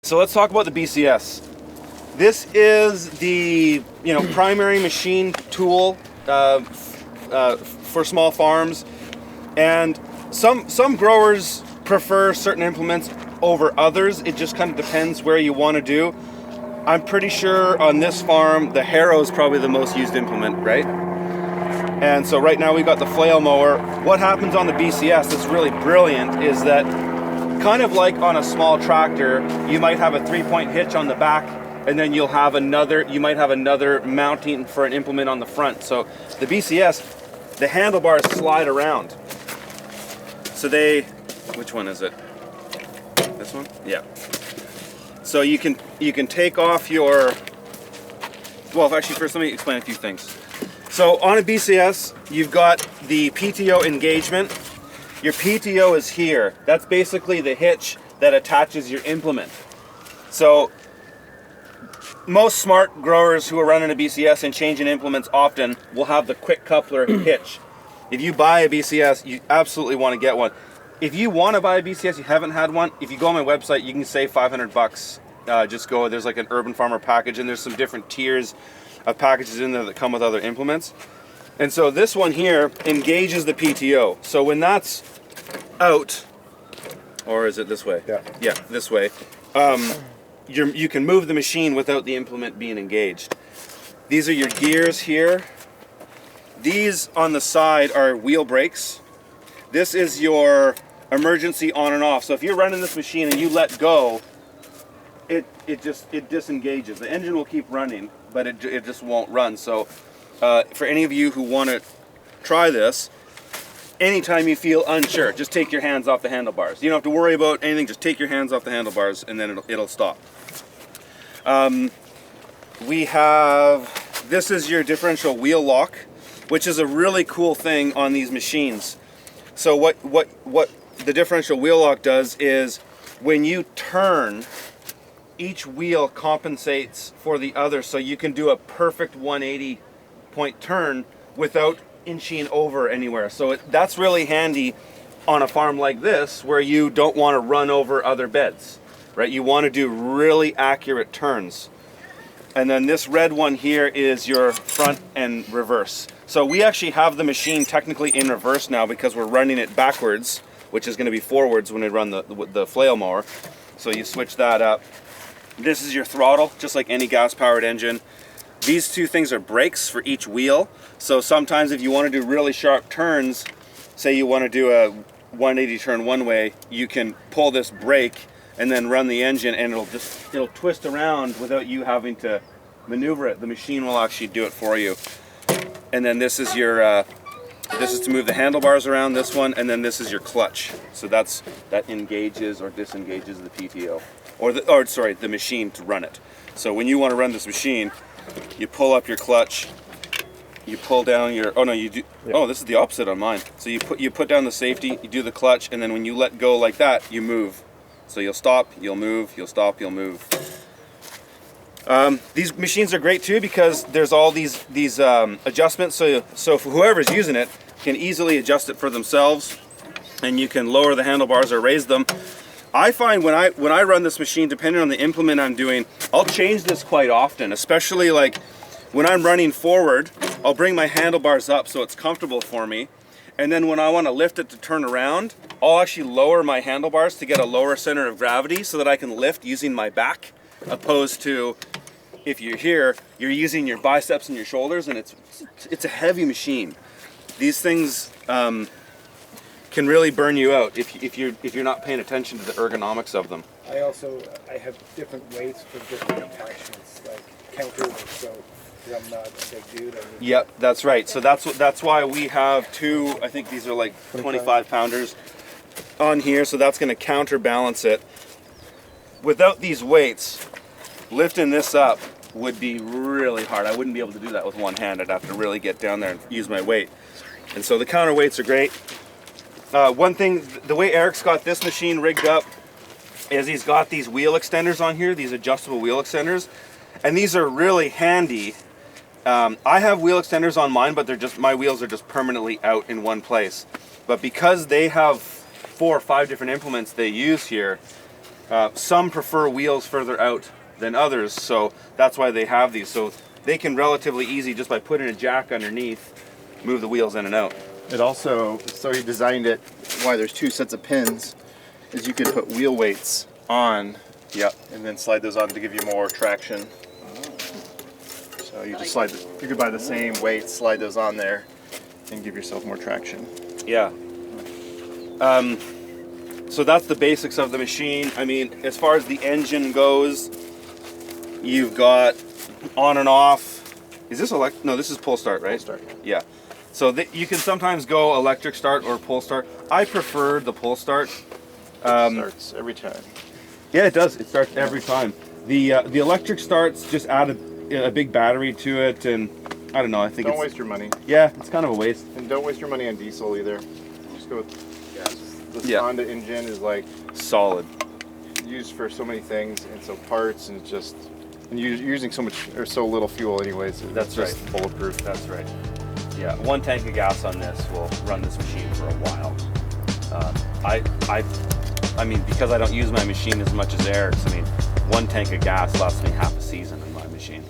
So let's talk about the BCS. This is the primary machine tool for small farms, and some growers prefer certain implements over others. It just kind of depends where you want to do. I'm pretty sure on this farm the harrow is probably the most used implement, right? And so right now we've got the flail mower. What happens on the BCS that's really brilliant is that, kind of like on a small tractor, you might have a 3-point hitch on the back, and then you might have another mounting for an implement on the front. So the BCS, the handlebars slide around. So which one is it? This one? Yeah. So you can take off your, well, actually first let me explain a few things. So on a BCS, you've got the Pto Engagement. Your PTO is here. That's basically the hitch that attaches your implement. So most smart growers who are running a BCS and changing implements often will have the quick coupler hitch. If you buy a BCS, you absolutely want to get one. If you want to buy a BCS, you haven't had one, if you go on my website, you can save $500. Just go, there's like an Urban Farmer package, and there's some different tiers of packages in there that come with other implements. And so this one here engages the PTO. So when that's out, or is it this way? Yeah, this way. You can move the machine without the implement being engaged. These are your gears here. These on the side are wheel brakes. This is your emergency on and off. So if you're running this machine and you let go, it disengages. The engine will keep running, but it just won't run. So for any of you who want to try this, anytime you feel unsure, just take your hands off the handlebars. You don't have to worry about anything, just take your hands off the handlebars and then it'll stop. This is your differential wheel lock, which is a really cool thing on these machines. So what the differential wheel lock does is when you turn, each wheel compensates for the other, so you can do a perfect 180 point turn without inching over anywhere. So that's really handy on a farm like this where you don't want to run over other beds, right? You want to do really accurate turns. And then this red one here is your front and reverse. So we actually have the machine technically in reverse now because we're running it backwards, which is going to be forwards when we run the flail mower. So you switch that up. This is your throttle, just like any gas-powered engine. These two things are brakes for each wheel. So sometimes if you want to do really sharp turns, say you want to do a 180 turn one way, you can pull this brake and then run the engine, and it'll twist around without you having to maneuver it. The machine will actually do it for you. And then this is your this is to move the handlebars around, this one, and then this is your clutch. So that engages or disengages the PTO, or the machine to run it. So when you want to run this machine, you pull up your clutch, you pull down your, this is the opposite on mine. So you put down the safety, you do the clutch, and then when you let go like that, you move. So you'll stop, you'll move, you'll stop, you'll move. These machines are great too because there's all these adjustments, so for whoever's using it can easily adjust it for themselves, and you can lower the handlebars or raise them. I find when I run this machine, depending on the implement I'm doing, I'll change this quite often, especially like when I'm running forward, I'll bring my handlebars up so it's comfortable for me. And then when I want to lift it to turn around, I'll actually lower my handlebars to get a lower center of gravity so that I can lift using my back, opposed to if you're here, you're using your biceps and your shoulders, and it's a heavy machine. These things can really burn you out if you're not paying attention to the ergonomics of them. I have different weights for different attachments, like counterweights, so I'm not a big dude. Yep, that's right. So that's why we have two, I think these are like 25 pounders on here, so that's going to counterbalance it. Without these weights, lifting this up would be really hard. I wouldn't be able to do that with one hand. I'd have to really get down there and use my weight. And so the counterweights are great. One thing, the way Eric's got this machine rigged up is he's got these wheel extenders on here, these adjustable wheel extenders, and these are really handy. I have wheel extenders on mine, but my wheels are just permanently out in one place. But because they have 4 or 5 different implements they use here, Some prefer wheels further out than others, so that's why they have these. So they can relatively easy, just by putting a jack underneath, move the wheels in and out. It also, so he designed it, why there's 2 sets of pins, is you could put wheel weights on, Yep. and then slide those on to give you more traction. So you just slide, you could buy the same weights, slide those on there, and give yourself more traction. Yeah. So that's the basics of the machine. I mean, as far as the engine goes, you've got on and off. Is this no, this is pull start, right? Pull start. Yeah. So you can sometimes go electric start or pull start. I prefer the pull start. Starts every time. Yeah, it does. It starts every time. The electric starts just add a big battery to it, and I don't know. I think Don't waste your money. Yeah, it's kind of a waste. And don't waste your money on diesel either. Just go with gas. The Yeah. Honda engine is like Solid. used for so many things, and so parts, and just and you're using so much or so little fuel anyways. That's it's just right. bulletproof. That's right. Yeah, 1 tank of gas on this will run this machine for a while. I mean, because I don't use my machine as much as Eric's, I mean, 1 tank of gas lasts me half a season in my machine.